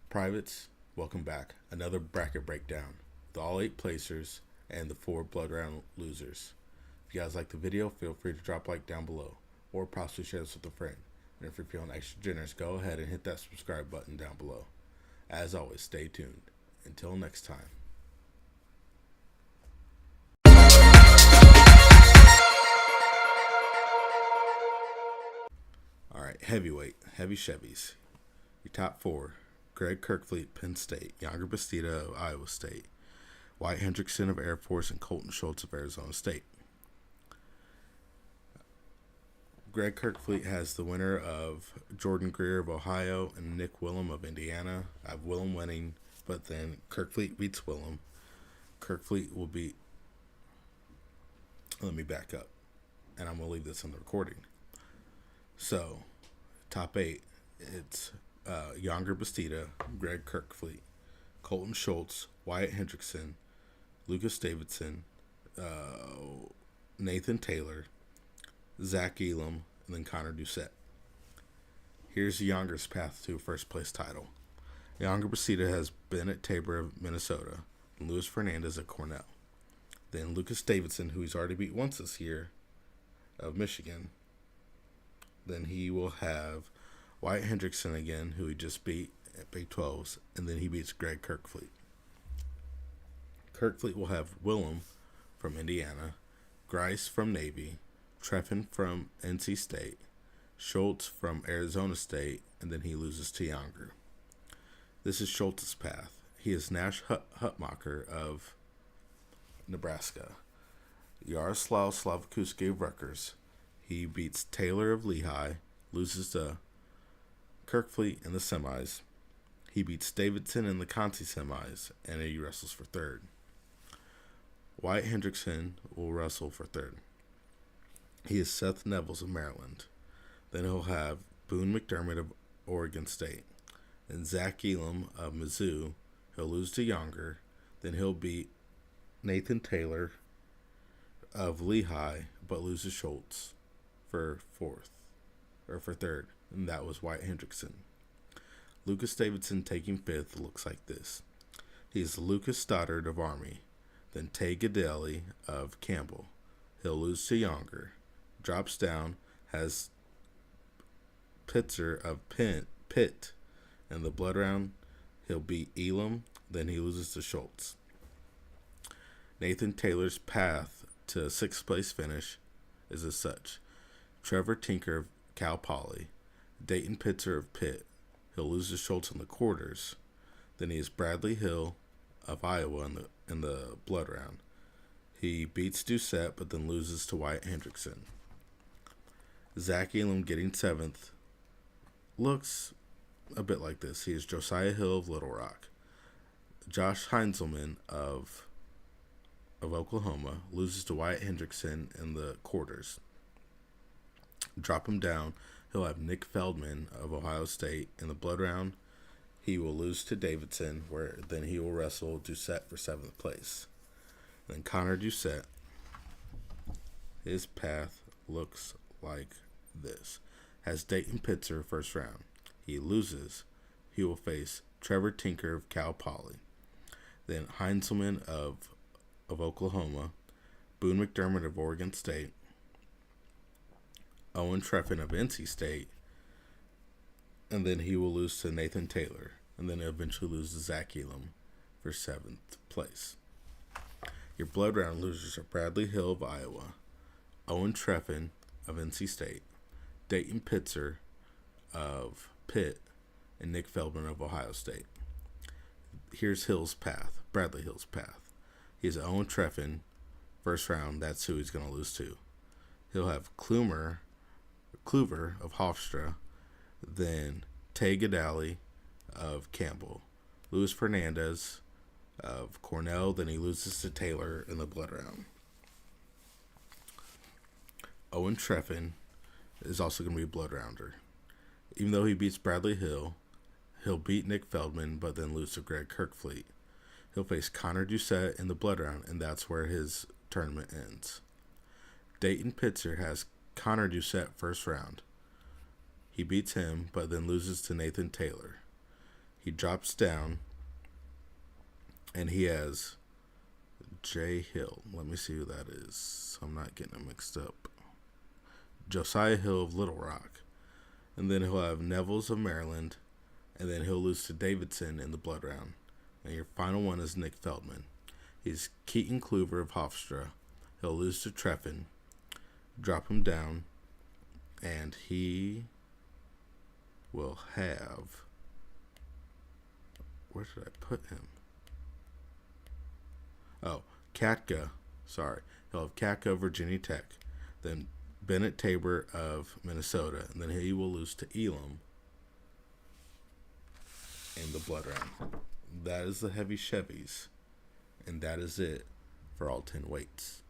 Privates, welcome back. Another bracket breakdown with all 8 placers and the 4 blood round losers. If you guys like the video, feel free to drop a like down below or possibly share this with a friend. And if you're feeling extra generous, go ahead and hit that subscribe button down below. As always, stay tuned. Until next time. Alright, heavyweight, heavy Chevys. Your top 4: Greg Kirkfleet, Penn State; Younger Bastida of Iowa State; Wyatt Hendrickson of Air Force; and Colton Schultz of Arizona State. Greg Kirkfleet has the winner of Jordan Greer of Ohio and Nick Willem of Indiana. I have Willem winning, but then Kirkfleet beats Willem. Kirkfleet will beat. Let me back up, and I'm going to leave this on the recording. So, top 8, it's Younger Bastida, Greg Kirkfleet, Colton Schultz, Wyatt Hendrickson, Lucas Davidson, Nathan Taylor, Zach Elam, and then Connor Doucette. Here's Younger's path to a first place title. Younger Bastida has Bennett Tabor of Minnesota and Luis Fernandez at Cornell. Then Lucas Davidson, who he's already beat once this year, of Michigan. Then he will have Wyatt Hendrickson again, who he just beat at Big 12s, and then he beats Greg Kirkfleet. Kirkfleet will have Willem from Indiana, Grice from Navy, Treffin from NC State, Schultz from Arizona State, and then he loses to Younger. This is Schultz's path. He is Nash Hutmacher of Nebraska, Yaroslav Slavakuski of Rutgers. He beats Taylor of Lehigh, loses to Kirkfleet in the semis. He beats Davidson in the Conti semis, and he wrestles for third. Wyatt Hendrickson will wrestle for third. He is Seth Nevels of Maryland. Then he'll have Boone McDermott of Oregon State. And Zach Elam of Mizzou. He'll lose to Younger. Then he'll beat Nathan Taylor of Lehigh, but loses Schultz for third. And that was Wyatt Hendrickson. Lucas Davidson taking fifth looks like this. He's Lucas Stoddard of Army. Then Tay Gadelli of Campbell. He'll lose to Younger. Drops down, has Pitzer of Pitt in the blood round. He'll beat Elam, then he loses to Schultz. Nathan Taylor's path to a 6th place finish is as such: Trevor Tinker of Cal Poly, Dayton Pitzer of Pitt. He'll lose to Schultz in the quarters. Then he has Bradley Hill of Iowa in the blood round. He beats Doucette, but then loses to Wyatt Hendrickson. Zach Elam getting 7th looks a bit like this. He is Josiah Hill of Little Rock. Josh Heinzelman of Oklahoma loses to Wyatt Hendrickson in the quarters. Drop him down. He'll have Nick Feldman of Ohio State in the blood round. He will lose to Davidson, where then he will wrestle Doucette for 7th place. Then Connor Doucette, his path looks like this. Has Dayton Pitzer first round. He loses. He will face Trevor Tinker of Cal Poly. Then Heinzelman of Oklahoma, Boone McDermott of Oregon State, Owen Treffin of NC State, and then he will lose to Nathan Taylor, and then eventually lose to Zach Elam for 7th place. Your blood round losers are Bradley Hill of Iowa, Owen Treffin of NC State, Dayton Pitzer of Pitt, and Nick Feldman of Ohio State. Here's Hill's path, Bradley Hill's path. He's Owen Treffin, first round. That's who he's going to lose to. He'll have Kluver of Hofstra, then Tay Gadelli of Campbell, Luis Fernandez of Cornell, then he loses to Taylor in the blood round. Owen Treffin is also going to be a blood rounder. Even though he beats Bradley Hill, he'll beat Nick Feldman, but then lose to Greg Kirkfleet. He'll face Connor Doucette in the blood round, and that's where his tournament ends. Dayton Pitzer has Connor Doucette first round. He beats him, but then loses to Nathan Taylor. He drops down, and he has Jay Hill. Let me see who that is. I'm not getting them mixed up. Josiah Hill of Little Rock. And then he'll have Neville's of Maryland. And then he'll lose to Davidson in the blood round. And your final one is Nick Feldman. He's Keaton Kluver of Hofstra. He'll lose to Treffin. Drop him down. And he will have... Where should I put him? Oh, Katka. Sorry. He'll have Katka of Virginia Tech. Then Bennett Tabor of Minnesota. And then he will lose to Elam in the blood round. That is the heavy Chevys. And that is it for all 10 weights.